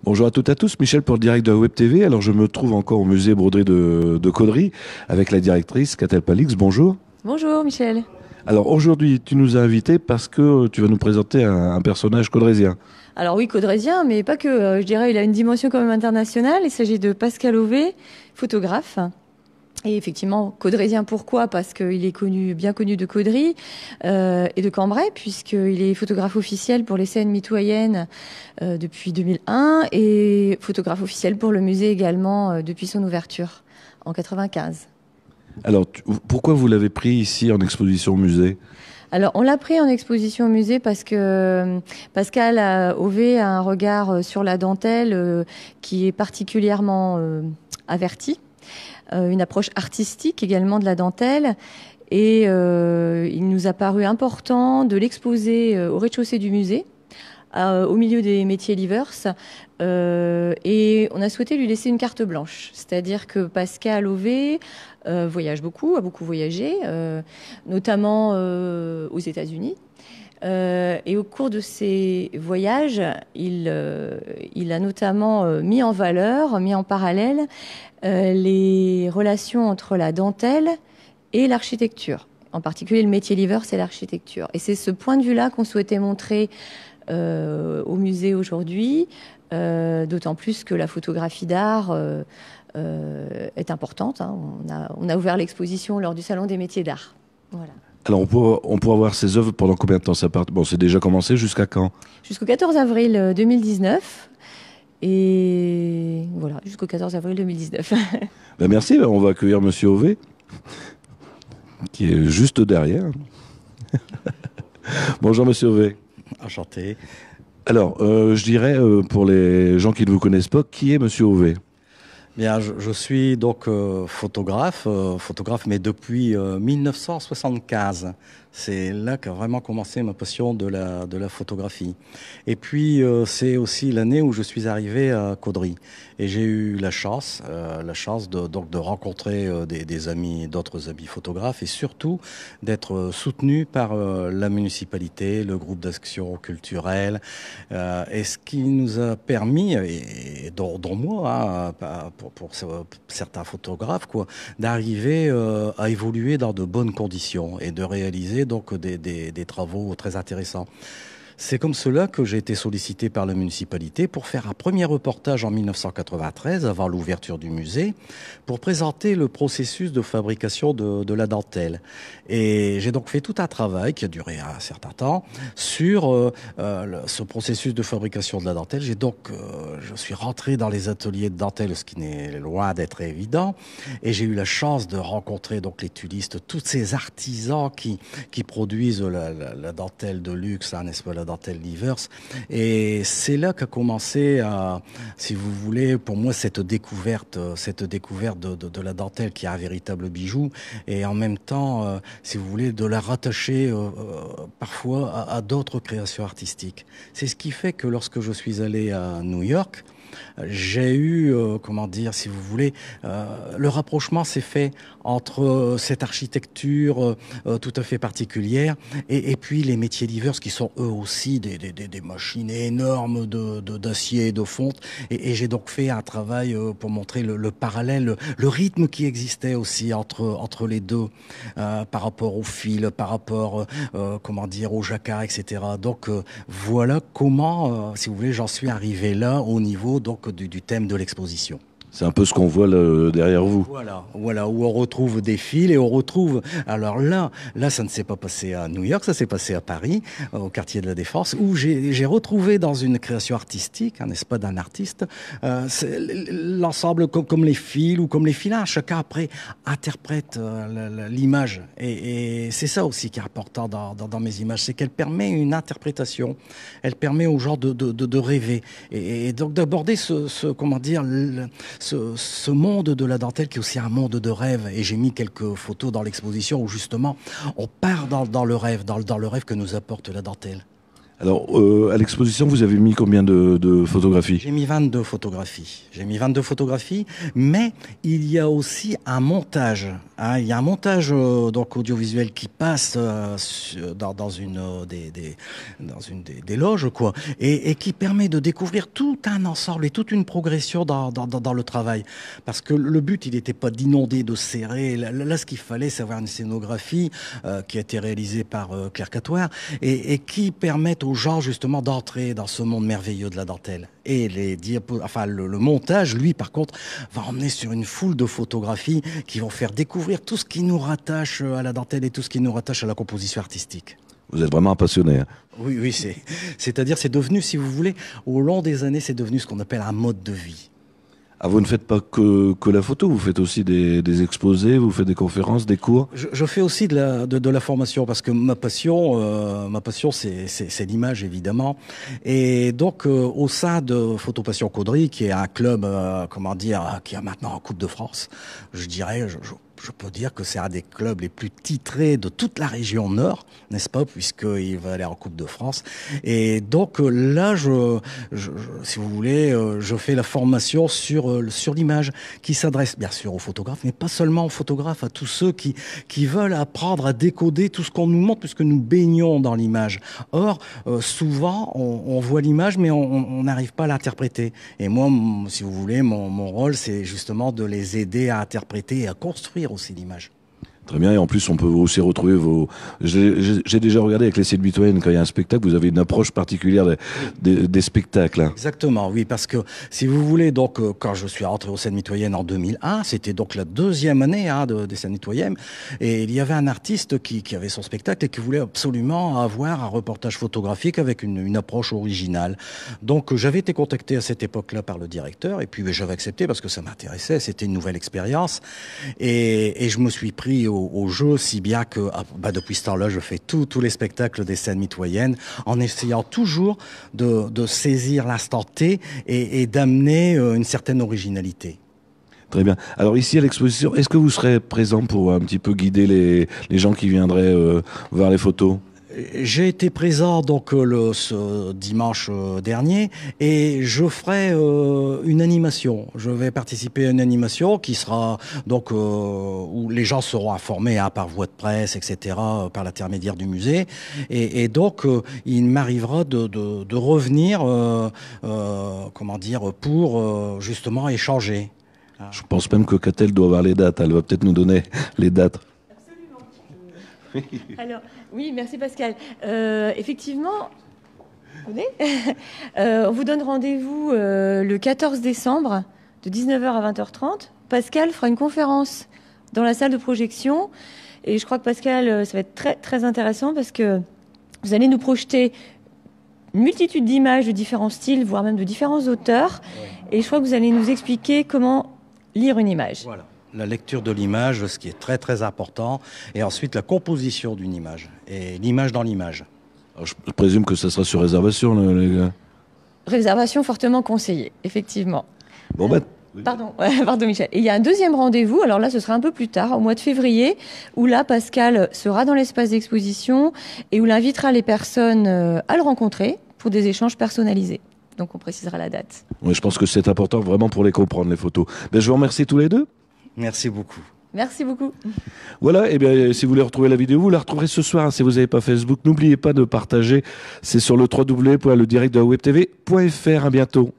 Bonjour à toutes et à tous, Michel pour le direct de Web TV. Alors je me trouve encore au musée broderie de Caudry avec la directrice Catel Palix. Bonjour. Bonjour Michel. Alors aujourd'hui tu nous as invités parce que tu vas nous présenter un personnage caudrésien. Alors oui, caudrésien, mais pas que. Je dirais il a une dimension quand même internationale. Il s'agit de Pascal Auvet, photographe. Et effectivement, caudrésien, pourquoi? Parce qu'il est connu, bien connu de Caudry et de Cambrai, puisqu'il est photographe officiel pour les scènes mitoyennes depuis 2001 et photographe officiel pour le musée également depuis son ouverture en 95. Alors pourquoi vous l'avez pris ici en exposition au musée? Alors, on l'a pris en exposition au musée parce que Pascal Auvet a un regard sur la dentelle qui est particulièrement averti, une approche artistique également de la dentelle. Et il nous a paru important de l'exposer au rez-de-chaussée du musée, au milieu des métiers livers. Et on a souhaité lui laisser une carte blanche. C'est-à-dire que Pascal Auvet voyage beaucoup, a beaucoup voyagé, notamment aux États-Unis. Et au cours de ces voyages, il a notamment mis en valeur, mis en parallèle les relations entre la dentelle et l'architecture. En particulier le métier livers et l'architecture. Et c'est ce point de vue-là qu'on souhaitait montrer au musée aujourd'hui, d'autant plus que la photographie d'art est importante. Hein. On a ouvert l'exposition lors du Salon des métiers d'art. Voilà. Alors on pourra voir ces œuvres pendant combien de temps ça part? Bon, c'est déjà commencé, jusqu'à quand? Jusqu'au 14 avril 2019. Et voilà, jusqu'au 14 avril 2019. Ben merci, on va accueillir Monsieur Auvet, qui est juste derrière. Bonjour Monsieur Auvet. Enchanté. Alors, je dirais, pour les gens qui ne vous connaissent pas, qui est Monsieur Auvet? Bien, je suis donc photographe, mais depuis 1975. C'est là qu'a vraiment commencé ma passion de la photographie. Et puis, c'est aussi l'année où je suis arrivé à Caudry. Et j'ai eu la chance de rencontrer des amis, d'autres amis photographes, et surtout d'être soutenu par la municipalité, le groupe d'action culturelle, et ce qui nous a permis, et dont moi, hein, pour certains photographes, quoi, d'arriver à évoluer dans de bonnes conditions et de réaliser donc des travaux très intéressants. C'est comme cela que j'ai été sollicité par la municipalité pour faire un premier reportage en 1993, avant l'ouverture du musée, pour présenter le processus de fabrication de la dentelle. Et j'ai donc fait tout un travail qui a duré un certain temps sur ce processus de fabrication de la dentelle. Je suis rentré dans les ateliers de dentelle, ce qui n'est loin d'être évident, et j'ai eu la chance de rencontrer donc les tulistes, tous ces artisans qui produisent la dentelle de luxe, hein, n'est-ce pas, la dentelle livers. Et c'est là qu'a commencé, si vous voulez, pour moi, cette découverte de la dentelle qui est un véritable bijou, et en même temps, si vous voulez, de la rattacher parfois à d'autres créations artistiques. C'est ce qui fait que lorsque je suis allé à New York, j'ai eu, si vous voulez, le rapprochement s'est fait entre cette architecture tout à fait particulière et puis les métiers livers qui sont eux aussi des machines énormes d'acier et de fonte. Et j'ai donc fait un travail pour montrer le parallèle, le rythme qui existait aussi entre les deux par rapport au fil, par rapport au jacquard, etc. Donc voilà comment, si vous voulez, j'en suis arrivé là au niveau donc du thème de l'exposition. C'est un peu ce qu'on voit derrière vous. Voilà, où on retrouve des fils et on retrouve... Alors là, ça ne s'est pas passé à New York, ça s'est passé à Paris, au quartier de la Défense, où j'ai retrouvé dans une création artistique, hein, n'est-ce pas, d'un artiste, l'ensemble comme les fils ou comme les filins. Chacun après interprète l'image. Et c'est ça aussi qui est important dans mes images, c'est qu'elle permet une interprétation. Elle permet aux gens de rêver. Et donc d'aborder ce monde de la dentelle qui est aussi un monde de rêve. Et j'ai mis quelques photos dans l'exposition où justement on part dans le rêve, dans le rêve que nous apporte la dentelle. Alors, à l'exposition, vous avez mis combien de photographies? J'ai mis 22 photographies. J'ai mis 22 photographies, mais il y a aussi un montage. Hein. Il y a un montage donc audiovisuel qui passe dans une des loges, quoi, et qui permet de découvrir tout un ensemble et toute une progression dans le travail. Parce que le but, il n'était pas d'inonder, de serrer. Là, ce qu'il fallait, c'est avoir une scénographie qui a été réalisée par Claire Catoire et qui permettent aux gens justement d'entrer dans ce monde merveilleux de la dentelle. Et le montage, lui, par contre, va emmener sur une foule de photographies qui vont faire découvrir tout ce qui nous rattache à la dentelle et tout ce qui nous rattache à la composition artistique. Vous êtes vraiment un passionné. Hein. Oui, c'est-à-dire c'est devenu, si vous voulez, au long des années, c'est devenu ce qu'on appelle un mode de vie. Ah, vous ne faites pas que la photo, vous faites aussi des exposés, vous faites des conférences, des cours? Je fais aussi de la formation parce que ma passion c'est l'image évidemment. Et donc au sein de Photopassion Caudry, qui est un club qui a maintenant en Coupe de France, je dirais, je peux dire que c'est un des clubs les plus titrés de toute la région Nord, n'est-ce pas, puisqu'il va aller en Coupe de France. Et donc là, si vous voulez, je fais la formation sur l'image, qui s'adresse bien sûr aux photographes, mais pas seulement aux photographes, à tous ceux qui veulent apprendre à décoder tout ce qu'on nous montre, puisque nous baignons dans l'image. Or, souvent, on voit l'image, mais on n'arrive pas à l'interpréter. Et moi, si vous voulez, mon rôle, c'est justement de les aider à interpréter et à construire aussi l'image. Très bien, et en plus on peut aussi retrouver vos... J'ai déjà regardé avec les scènes mitoyennes, quand il y a un spectacle, vous avez une approche particulière des spectacles. Hein. Exactement, oui, parce que si vous voulez, donc quand je suis rentré aux scènes mitoyennes en 2001, c'était donc la deuxième année des scènes mitoyennes, et il y avait un artiste qui avait son spectacle et qui voulait absolument avoir un reportage photographique avec une approche originale. Donc j'avais été contacté à cette époque-là par le directeur, et puis j'avais accepté parce que ça m'intéressait, c'était une nouvelle expérience, et je me suis pris au jeu, si bien que depuis ce temps-là, je fais tous les spectacles des scènes mitoyennes en essayant toujours de saisir l'instant T et d'amener une certaine originalité. Très bien. Alors ici à l'exposition, est-ce que vous serez présent pour un petit peu guider les gens qui viendraient voir les photos ? J'ai été présent donc ce dimanche dernier et je ferai une animation. Je vais participer à une animation qui sera donc où les gens seront informés par voie de presse, etc., par l'intermédiaire du musée. Et donc il m'arrivera de revenir, pour justement échanger. Je pense même que Catel doit avoir les dates. Elle va peut-être nous donner les dates. Alors, oui, merci Pascal. Effectivement, on vous donne rendez-vous le 14 décembre de 19h à 20h30. Pascal fera une conférence dans la salle de projection. Et je crois que Pascal, ça va être très, très intéressant parce que vous allez nous projeter une multitude d'images de différents styles, voire même de différents auteurs. Et je crois que vous allez nous expliquer comment lire une image. Voilà. La lecture de l'image, ce qui est très très important, et ensuite la composition d'une image, et l'image dans l'image. Alors, je présume que ça sera sur réservation, les gars. Réservation fortement conseillée, effectivement. Bon ben... Pardon Michel. Et il y a un deuxième rendez-vous, alors là ce sera un peu plus tard, au mois de février, où là Pascal sera dans l'espace d'exposition et où il invitera les personnes à le rencontrer pour des échanges personnalisés. Donc on précisera la date. Oui, je pense que c'est important vraiment pour les comprendre, les photos. Ben, je vous remercie tous les deux. Merci beaucoup. Merci beaucoup. Voilà, et bien si vous voulez retrouver la vidéo, vous la retrouverez ce soir. Hein, si vous n'avez pas Facebook, n'oubliez pas de partager. C'est sur le www.ledirectdewebtv.fr. À bientôt.